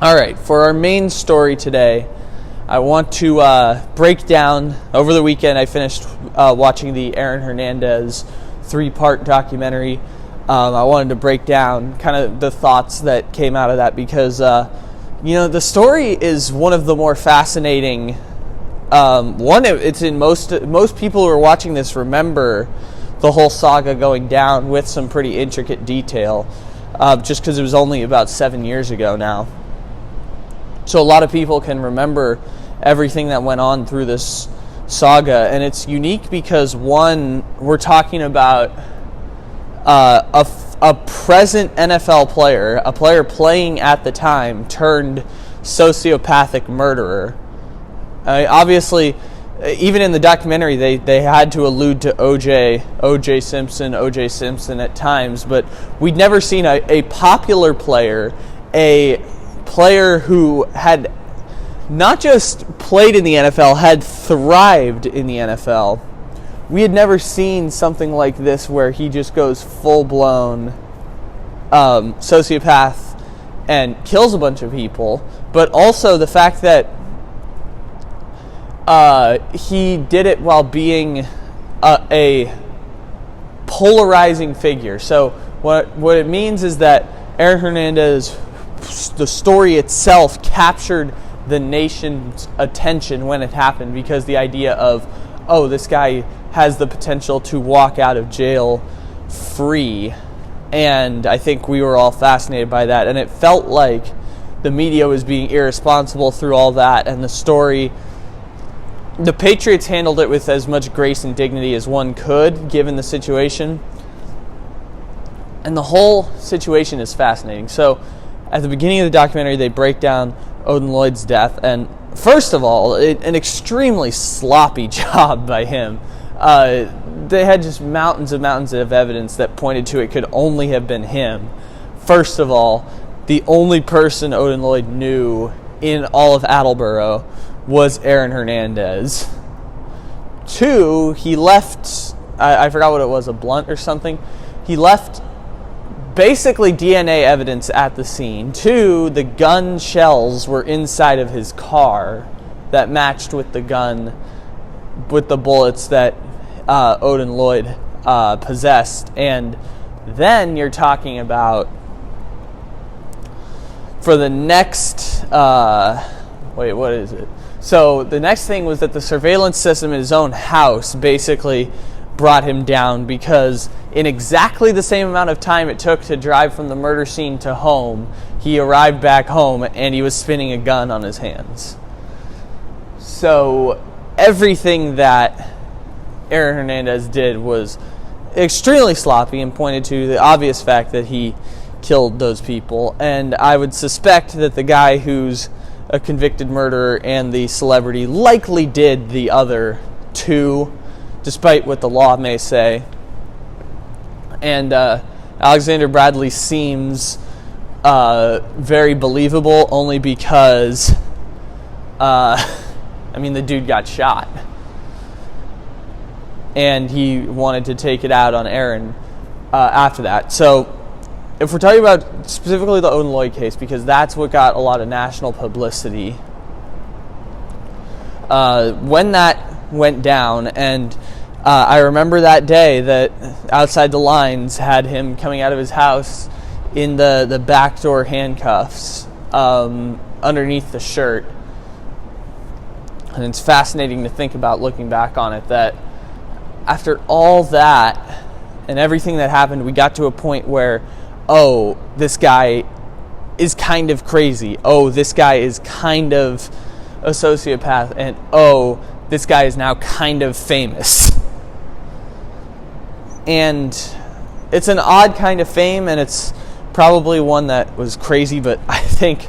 All right, for our main story today, I want to break down. Over the weekend, I finished watching the Aaron Hernandez 3-part documentary. I wanted to break down kind of the thoughts that came out of that because, the story is one of the more fascinating. It's in most people who are watching this remember the whole saga going down with some pretty intricate detail, just because it was only about 7 years ago now. So a lot of people can remember everything that went on through this saga, and it's unique because, one, we're talking about a present NFL player, a player playing at the time, turned sociopathic murderer. Obviously, even in the documentary, they had to allude to O.J. Simpson at times, but we'd never seen a popular player, a player who had not just played in the NFL, had thrived in the NFL. We had never seen something like this where he just goes full-blown sociopath and kills a bunch of people, but also the fact that he did it while being a polarizing figure. So what it means is that Aaron Hernandez, the story itself, captured the nation's attention when it happened, because the idea of, this guy has the potential to walk out of jail free. And I think we were all fascinated by that. And it felt like the media was being irresponsible through all that. And the story, the Patriots handled it with as much grace and dignity as one could, given the situation. And the whole situation is fascinating. So at the beginning of the documentary, they break down Odin Lloyd's death. And first of all, an extremely sloppy job by him. They had just mountains of evidence that pointed to it could only have been him. First of all, the only person Odin Lloyd knew in all of Attleboro was Aaron Hernandez. 2, he left, I forgot what it was, a blunt or something. He left basically DNA evidence at the scene. 2, the gun shells were inside of his car that matched with the gun, with the bullets that Odin Lloyd possessed. And then you're talking about, for the next, what is it? So the next thing was that the surveillance system in his own house basically brought him down, because in exactly the same amount of time it took to drive from the murder scene to home, he arrived back home and he was spinning a gun on his hands. So everything that Aaron Hernandez did was extremely sloppy and pointed to the obvious fact that he killed those people. And I would suspect that the guy who's a convicted murderer and the celebrity likely did the other 2, despite what the law may say. And Alexander Bradley seems very believable, only because the dude got shot, and he wanted to take it out on Aaron after that. So if we're talking about specifically the Odin Lloyd case, because that's what got a lot of national publicity, when that went down, and I remember that day that outside the lines had him coming out of his house in the backdoor handcuffs underneath the shirt. And it's fascinating to think about, looking back on it, that after all that and everything that happened, we got to a point where, this guy is kind of crazy. This guy is kind of a sociopath. And this guy is now kind of famous. And it's an odd kind of fame, and it's probably one that was crazy, but I think